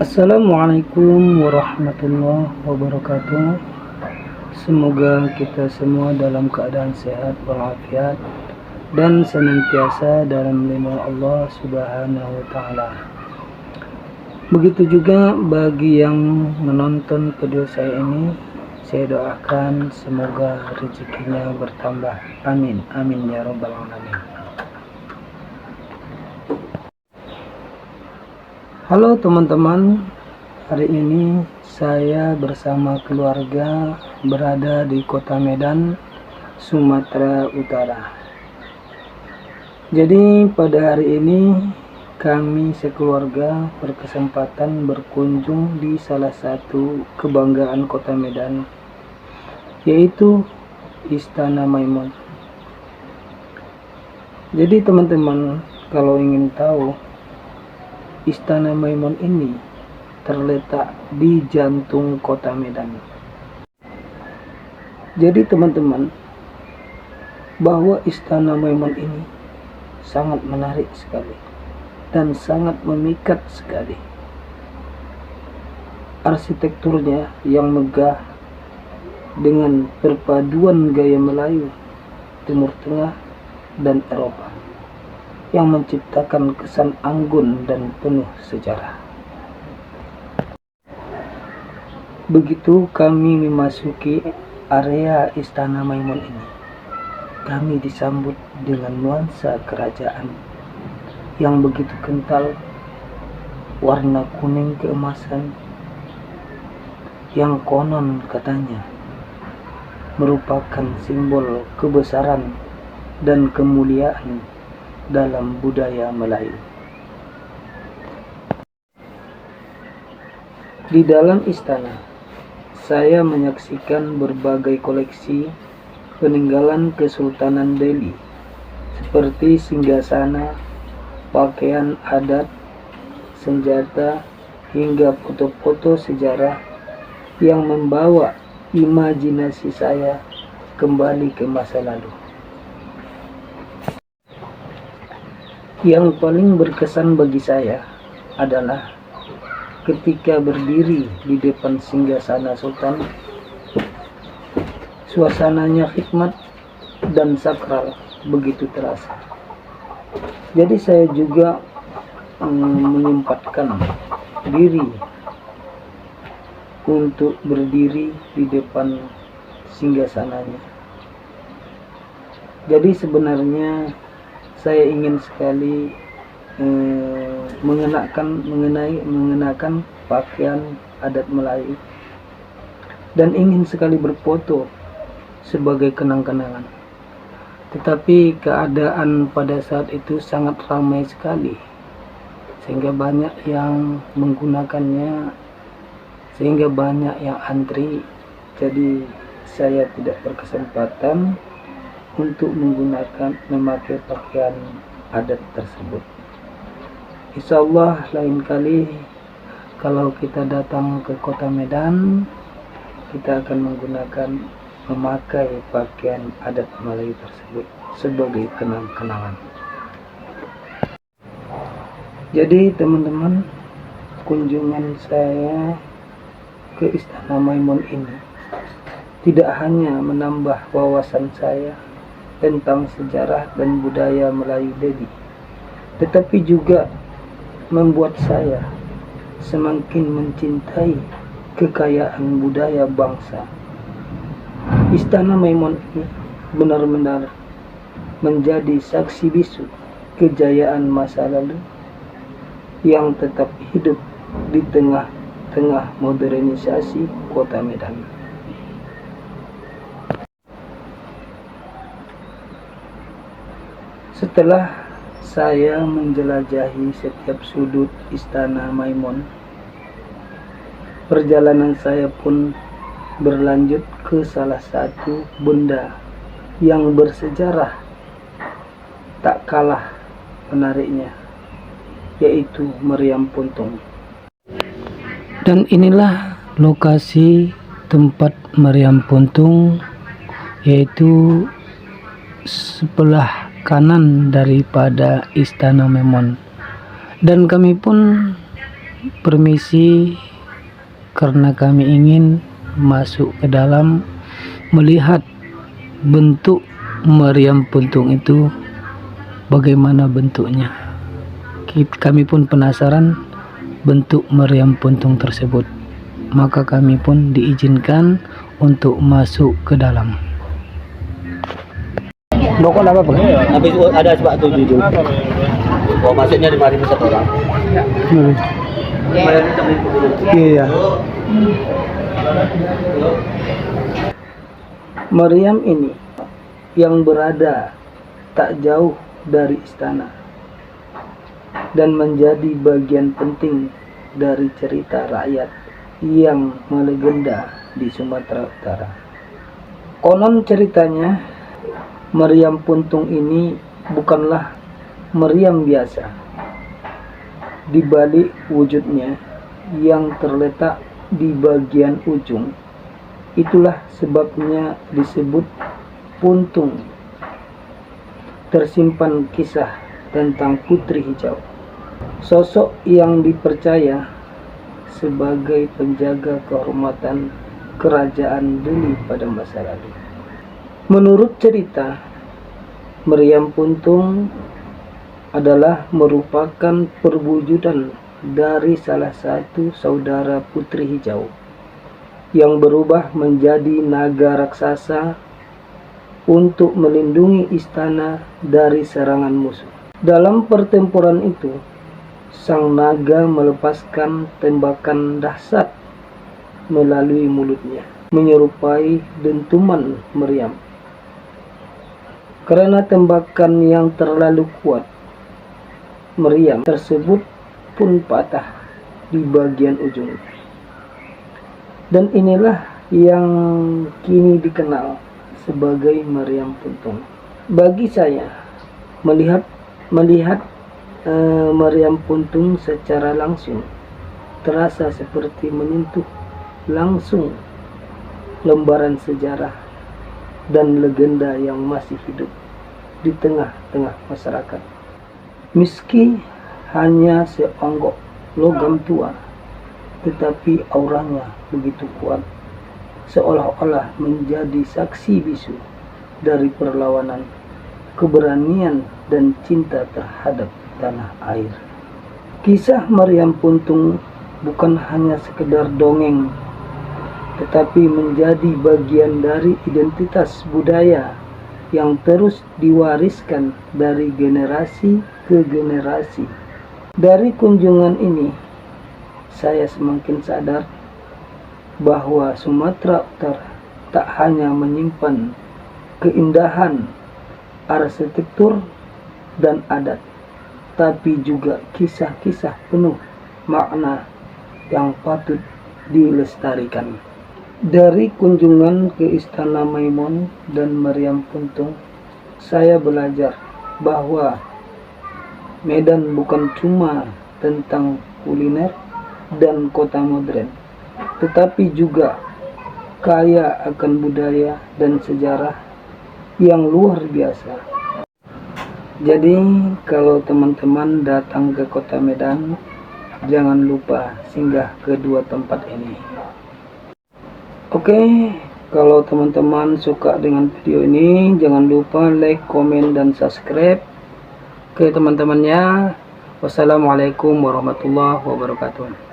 Assalamualaikum warahmatullahi wabarakatuh. Semoga kita semua dalam keadaan sehat walafiat dan senantiasa dalam lindungan Allah Subhanahu wa taala. Begitu juga bagi yang menonton video saya ini, saya doakan semoga rezekinya bertambah. Amin amin ya rabbal alamin. Halo teman-teman, hari ini saya bersama keluarga berada di Kota Medan, Sumatera Utara. Jadi pada hari ini kami sekeluarga berkesempatan berkunjung di salah satu kebanggaan Kota Medan, yaitu Istana Maimun. Jadi teman-teman, kalau ingin tahu, Istana Maimun ini terletak di jantung Kota Medan. Jadi teman-teman, bahwa Istana Maimun ini sangat menarik sekali dan sangat memikat sekali. Arsitekturnya yang megah dengan perpaduan gaya Melayu, Timur Tengah, dan Eropa yang menciptakan kesan anggun dan penuh sejarah. Begitu kami memasuki area Istana Maimun ini, kami disambut dengan nuansa kerajaan yang begitu kental, warna kuning keemasan, yang konon katanya merupakan simbol kebesaran dan kemuliaan dalam budaya Melayu. Di dalam istana, saya menyaksikan berbagai koleksi peninggalan Kesultanan Delhi, seperti singgasana, pakaian adat, senjata, hingga foto-foto sejarah yang membawa imajinasi saya kembali ke masa lalu. Yang paling berkesan bagi saya adalah ketika berdiri di depan singgasana Sultan. Suasananya hikmat dan sakral begitu terasa. Jadi saya juga menyempatkan diri untuk berdiri di depan singgasananya. Jadi sebenarnya saya ingin sekali mengenakan pakaian adat Melayu dan ingin sekali berfoto sebagai kenang-kenangan. Tetapi keadaan pada saat itu sangat ramai sekali, sehingga banyak yang menggunakannya, sehingga banyak yang antri. Jadi saya tidak berkesempatan untuk memakai pakaian adat tersebut. Insya Allah lain kali kalau kita datang ke Kota Medan, kita akan memakai pakaian adat Melayu tersebut sebagai kenang-kenangan. Jadi teman-teman, kunjungan saya ke Istana Maimun ini tidak hanya menambah wawasan saya tentang sejarah dan budaya Melayu Delhi, tetapi juga membuat saya semakin mencintai kekayaan budaya bangsa. Istana Maimun ini benar-benar menjadi saksi bisu kejayaan masa lalu yang tetap hidup di tengah-tengah modernisasi Kota Medan. Setelah saya menjelajahi setiap sudut Istana Maimun, perjalanan saya pun berlanjut ke salah satu benda yang bersejarah tak kalah menariknya, yaitu Meriam Puntung. Dan inilah lokasi tempat Meriam Puntung, yaitu sebelah kanan daripada Istana Maimun. Dan kami pun permisi karena kami ingin masuk ke dalam melihat bentuk meriam puntung itu bagaimana bentuknya. Kami pun penasaran bentuk meriam puntung tersebut, maka kami pun diizinkan untuk masuk ke dalam. Rokok apa Pak? Habis ada sebab 7 dulu. Oh, maksudnya 5.000 satu orang. Iya. Meriam ini yang berada tak jauh dari istana dan menjadi bagian penting dari cerita rakyat yang melegenda di Sumatera Utara. Konon ceritanya, meriam puntung ini bukanlah meriam biasa. Di balik wujudnya yang terletak di bagian ujung, itulah sebabnya disebut puntung. Tersimpan kisah tentang Putri Hijau, sosok yang dipercaya sebagai penjaga kehormatan kerajaan Deli pada masa lalu. Menurut cerita, meriam puntung adalah merupakan perwujudan dari salah satu saudara Putri Hijau yang berubah menjadi naga raksasa untuk melindungi istana dari serangan musuh. Dalam pertempuran itu, sang naga melepaskan tembakan dahsyat melalui mulutnya, menyerupai dentuman meriam. Karena tembakan yang terlalu kuat, meriam tersebut pun patah di bagian ujung. Dan inilah yang kini dikenal sebagai meriam puntung. Bagi saya, melihat meriam puntung secara langsung terasa seperti menyentuh langsung lembaran sejarah dan legenda yang masih hidup di tengah-tengah masyarakat. Meski hanya seonggok logam tua, tetapi auranya begitu kuat, seolah-olah menjadi saksi bisu dari perlawanan, keberanian, dan cinta terhadap tanah air. Kisah meriam puntung bukan hanya sekedar dongeng, tetapi menjadi bagian dari identitas budaya yang terus diwariskan dari generasi ke generasi. Dari kunjungan ini, saya semakin sadar bahwa Sumatera Utara tak hanya menyimpan keindahan arsitektur dan adat, tapi juga kisah-kisah penuh makna yang patut dilestarikan. Dari kunjungan ke Istana Maimun dan Meriam Puntung, saya belajar bahwa Medan bukan cuma tentang kuliner dan kota modern, tetapi juga kaya akan budaya dan sejarah yang luar biasa. Jadi kalau teman-teman datang ke kota Medan, jangan lupa singgah ke dua tempat ini. Oke, kalau teman-teman suka dengan video ini, jangan lupa like, komen, dan subscribe ke teman-temannya. Wassalamualaikum warahmatullahi wabarakatuh.